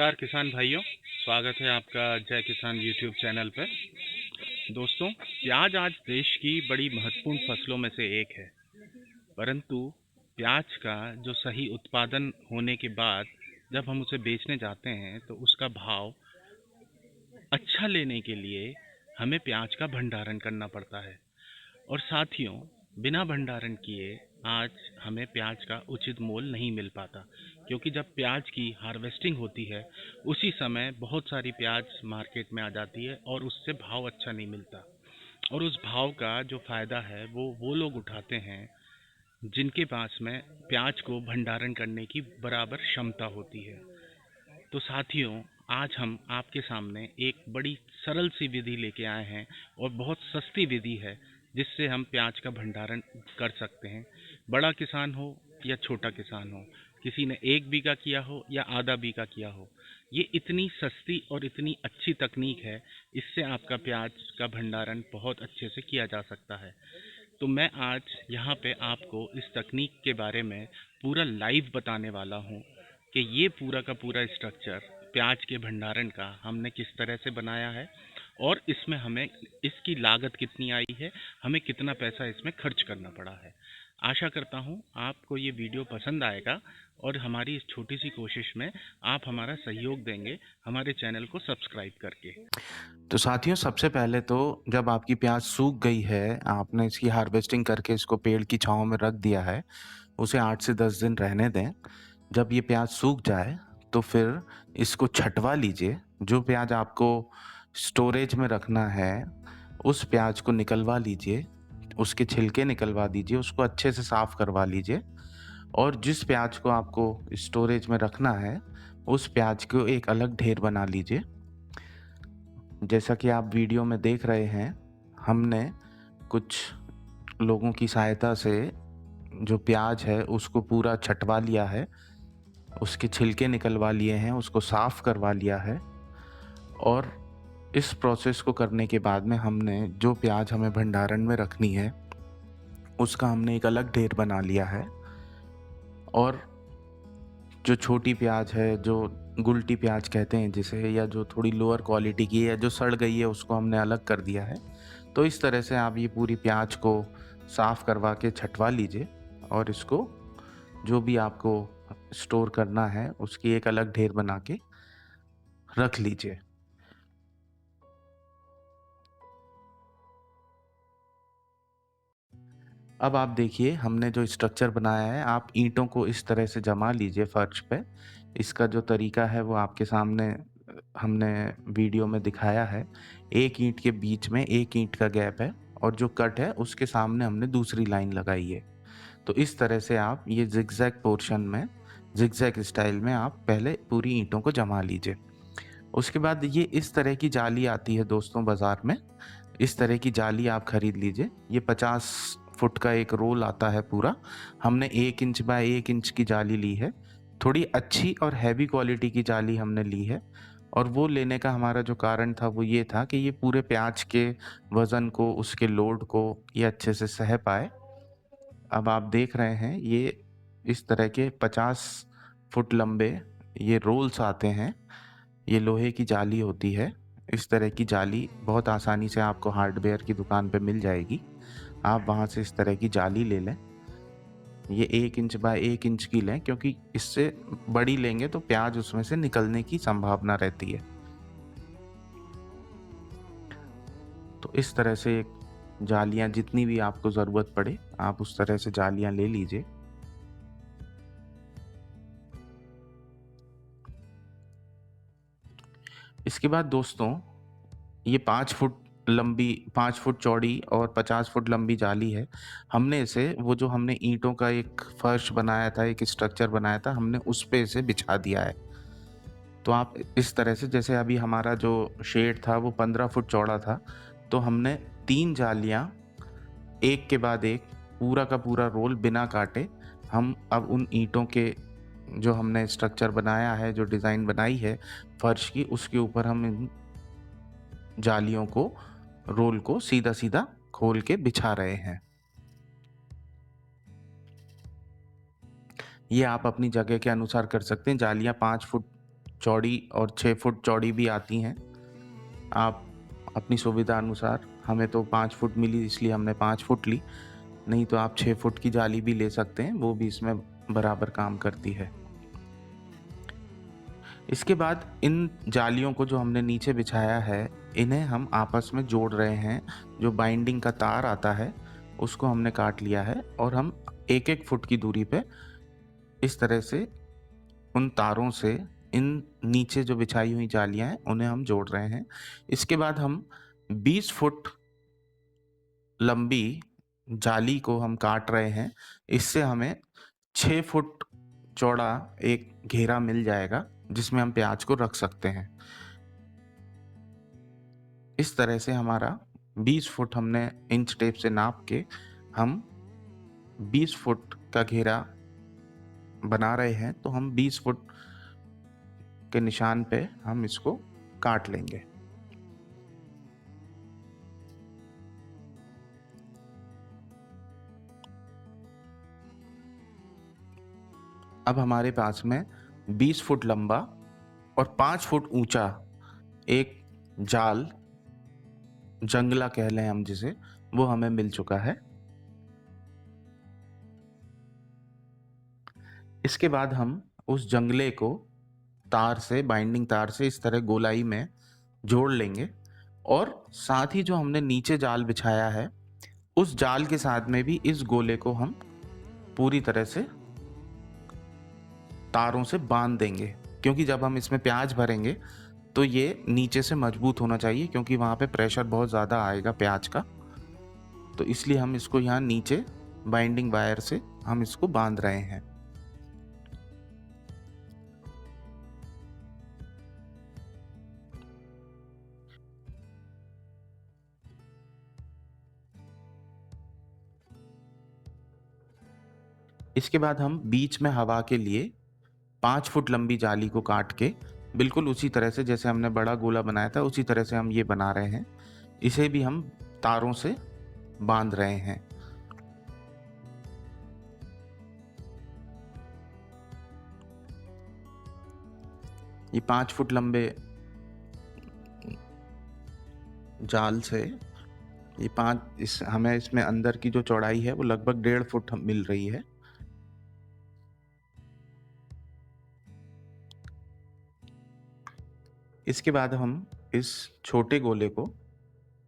नमस्कार किसान भाइयों, स्वागत है आपका जय किसान यूट्यूब चैनल पर। दोस्तों, प्याज आज देश की बड़ी महत्वपूर्ण फसलों में से एक है, परंतु प्याज का जो सही उत्पादन होने के बाद जब हम उसे बेचने जाते हैं तो उसका भाव अच्छा लेने के लिए हमें प्याज का भंडारण करना पड़ता है। और साथियों, बिना भंडारण किए आज हमें प्याज का उचित मोल नहीं मिल पाता, क्योंकि जब प्याज की हार्वेस्टिंग होती है उसी समय बहुत सारी प्याज मार्केट में आ जाती है और उससे भाव अच्छा नहीं मिलता। और उस भाव का जो फ़ायदा है वो लोग उठाते हैं जिनके पास में प्याज को भंडारण करने की बराबर क्षमता होती है। तो साथियों, आज हम आपके सामने एक बड़ी सरल सी विधि लेके आए हैं और बहुत सस्ती विधि है जिससे हम प्याज का भंडारण कर सकते हैं। बड़ा किसान हो या छोटा किसान हो, किसी ने 1 बीघा किया हो या आधा बीघा किया हो, ये इतनी सस्ती और इतनी अच्छी तकनीक है, इससे आपका प्याज का भंडारण बहुत अच्छे से किया जा सकता है। तो मैं आज यहाँ पे आपको इस तकनीक के बारे में पूरा लाइव बताने वाला हूँ कि ये पूरा का पूरा स्ट्रक्चर प्याज के भंडारण का हमने किस तरह से बनाया है और इसमें हमें इसकी लागत कितनी आई है, हमें कितना पैसा इसमें खर्च करना पड़ा है। आशा करता हूँ आपको ये वीडियो पसंद आएगा और हमारी इस छोटी सी कोशिश में आप हमारा सहयोग देंगे हमारे चैनल को सब्सक्राइब करके। तो साथियों, सबसे पहले तो जब आपकी प्याज सूख गई है, आपने इसकी हार्वेस्टिंग करके इसको पेड़ की छाँव में रख दिया है, उसे 8 से 10 दिन रहने दें। जब ये प्याज सूख जाए तो फिर इसको छँटवा लीजिए। जो प्याज आपको स्टोरेज में रखना है, उस प्याज को निकलवा लीजिए, उसके छिलके निकलवा दीजिए, उसको अच्छे से साफ़ करवा लीजिए। और जिस प्याज को आपको स्टोरेज में रखना है, उस प्याज को एक अलग ढेर बना लीजिए। जैसा कि आप वीडियो में देख रहे हैं, हमने कुछ लोगों की सहायता से जो प्याज है उसको पूरा छँटवा लिया है, उसके छिलके निकलवा लिए हैं, उसको साफ़ करवा लिया है। और इस प्रोसेस को करने के बाद में हमने जो प्याज हमें भंडारण में रखनी है, उसका हमने एक अलग ढेर बना लिया है। और जो छोटी प्याज है, जो गुलटी प्याज कहते हैं जिसे, या जो थोड़ी लोअर क्वालिटी की है या जो सड़ गई है, उसको हमने अलग कर दिया है। तो इस तरह से आप ये पूरी प्याज को साफ़ करवा के छँटवा लीजिए और इसको जो भी आपको स्टोर करना है उसकी एक अलग ढेर बना के रख लीजिए। अब आप देखिए, हमने जो स्ट्रक्चर बनाया है, आप ईंटों को इस तरह से जमा लीजिए फर्श पे। इसका जो तरीका है वो आपके सामने हमने वीडियो में दिखाया है। एक ईंट के बीच में एक ईंट का गैप है और जो कट है उसके सामने हमने दूसरी लाइन लगाई है। तो इस तरह से आप ये ज़िगज़ैग पोर्शन में, ज़िगज़ैग स्टाइल में आप पहले पूरी ईंटों को जमा लीजिए। उसके बाद ये इस तरह की जाली आती है दोस्तों बाज़ार में। इस तरह की जाली आप खरीद लीजिए। ये 50 फुट का एक रोल आता है पूरा। हमने 1 इंच बाय 1 इंच की जाली ली है। थोड़ी अच्छी और हैवी क्वालिटी की जाली हमने ली है। और वो लेने का हमारा जो कारण था वो ये था कि ये पूरे प्याज के वज़न को, उसके लोड को ये अच्छे से सह पाए। अब आप देख रहे हैं, ये इस तरह के 50 फुट लंबे ये रोल्स आते हैं। ये लोहे की जाली होती है। इस तरह की जाली बहुत आसानी से आपको हार्डवेयर की दुकान पे मिल जाएगी। आप वहाँ से इस तरह की जाली ले लें। ये 1 इंच बाय 1 इंच की लें, क्योंकि इससे बड़ी लेंगे तो प्याज उसमें से निकलने की संभावना रहती है। तो इस तरह से जालियाँ जितनी भी आपको ज़रूरत पड़े, आप उस तरह से जालियाँ ले लीजिए। इसके बाद दोस्तों, ये 5 फुट लंबी, 5 फुट चौड़ी और 50 फुट लंबी जाली है। हमने इसे, वो जो हमने ईंटों का एक फर्श बनाया था, एक स्ट्रक्चर बनाया था, हमने उस पे इसे बिछा दिया है। तो आप इस तरह से, जैसे अभी हमारा जो शेड था वो 15 फुट चौड़ा था, तो हमने 3 जालियाँ एक के बाद एक पूरा का पूरा रोल बिना काटे, हम अब उन ईंटों के जो हमने स्ट्रक्चर बनाया है, जो डिज़ाइन बनाई है फर्श की, उसके ऊपर हम इन जालियों को, रोल को सीधा-सीधा खोल के बिछा रहे हैं। ये आप अपनी जगह के अनुसार कर सकते हैं। जालियाँ 5 फुट चौड़ी और 6 फुट चौड़ी भी आती हैं। आप अपनी सुविधा अनुसार, हमें तो 5 फुट मिली इसलिए हमने 5 फुट ली, नहीं तो आप 6 फुट की जाली भी ले सकते हैं, वो भी इसमें बराबर काम करती है। इसके बाद इन जालियों को जो हमने नीचे बिछाया है, इन्हें हम आपस में जोड़ रहे हैं। जो बाइंडिंग का तार आता है उसको हमने काट लिया है और हम 1-1 फुट की दूरी पे इस तरह से उन तारों से इन नीचे जो बिछाई हुई जालियां हैं उन्हें हम जोड़ रहे हैं। इसके बाद हम 20 फुट लंबी जाली को हम काट रहे हैं। इससे हमें 6 फुट चौड़ा एक घेरा मिल जाएगा जिसमें हम प्याज को रख सकते हैं। इस तरह से हमारा 20 फुट हमने इंच टेप से नाप के हम 20 फुट का घेरा बना रहे हैं, तो हम 20 फुट के निशान पे हम इसको काट लेंगे। अब हमारे पास में 20 फुट लंबा और 5 फुट ऊंचा एक जाल, जंगला कह लें हम जिसे, वो हमें मिल चुका है। इसके बाद हम उस जंगले को तार से, बाइंडिंग तार से इस तरह गोलाई में जोड़ लेंगे और साथ ही जो हमने नीचे जाल बिछाया है उस जाल के साथ में भी इस गोले को हम पूरी तरह से तारों से बांध देंगे, क्योंकि जब हम इसमें प्याज भरेंगे तो ये नीचे से मजबूत होना चाहिए, क्योंकि वहाँ पे प्रेशर बहुत ज़्यादा आएगा प्याज का। तो इसलिए हम इसको यहाँ नीचे बाइंडिंग वायर से हम इसको बांध रहे हैं। इसके बाद हम बीच में हवा के लिए 5 फुट लंबी जाली को काट के बिल्कुल उसी तरह से जैसे हमने बड़ा गोला बनाया था उसी तरह से हम ये बना रहे हैं। इसे भी हम तारों से बांध रहे हैं। ये 5 फुट लंबे जाल से हमें इसमें अंदर की जो चौड़ाई है वो लगभग 1.5 फुट मिल रही है। इसके बाद हम इस छोटे गोले को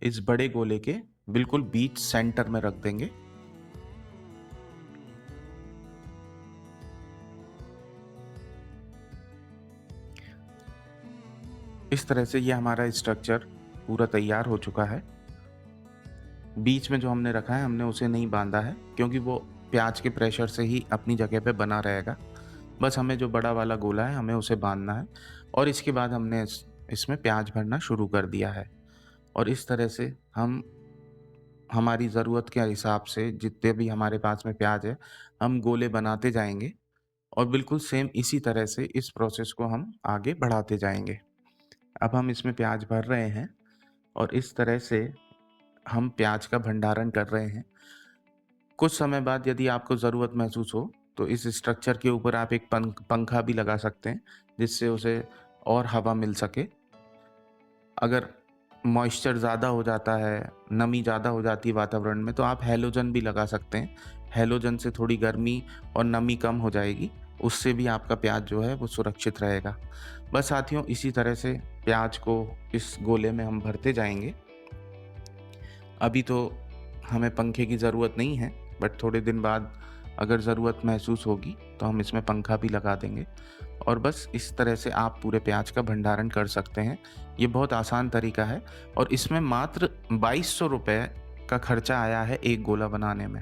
इस बड़े गोले के बिल्कुल बीच सेंटर में रख देंगे। इस तरह से ये हमारा स्ट्रक्चर पूरा तैयार हो चुका है। बीच में जो हमने रखा है हमने उसे नहीं बांधा है, क्योंकि वो प्याज के प्रेशर से ही अपनी जगह पे बना रहेगा। बस हमें जो बड़ा वाला गोला है हमें उसे बांधना है और इसके बाद हमने इसमें प्याज भरना शुरू कर दिया है। और इस तरह से हम हमारी ज़रूरत के हिसाब से जितने भी हमारे पास में प्याज है हम गोले बनाते जाएंगे और बिल्कुल सेम इसी तरह से इस प्रोसेस को हम आगे बढ़ाते जाएंगे। अब हम इसमें प्याज भर रहे हैं और इस तरह से हम प्याज का भंडारण कर रहे हैं। कुछ समय बाद यदि आपको ज़रूरत महसूस हो तो इस स्ट्रक्चर के ऊपर आप एक पंखा भी लगा सकते हैं, जिससे उसे और हवा मिल सके। अगर मॉइस्चर ज़्यादा हो जाता है, नमी ज़्यादा हो जाती है वातावरण में, तो आप हैलोजन भी लगा सकते हैं। हैलोजन से थोड़ी गर्मी और नमी कम हो जाएगी, उससे भी आपका प्याज जो है वो सुरक्षित रहेगा। बस साथियों, इसी तरह से प्याज को इस गोले में हम भरते जाएंगे। अभी तो हमें पंखे की ज़रूरत नहीं है, बट थोड़े दिन बाद अगर ज़रूरत महसूस होगी तो हम इसमें पंखा भी लगा देंगे और बस इस तरह से आप पूरे प्याज का भंडारण कर सकते हैं। ये बहुत आसान तरीका है और इसमें मात्र 2200 रुपये का खर्चा आया है एक गोला बनाने में।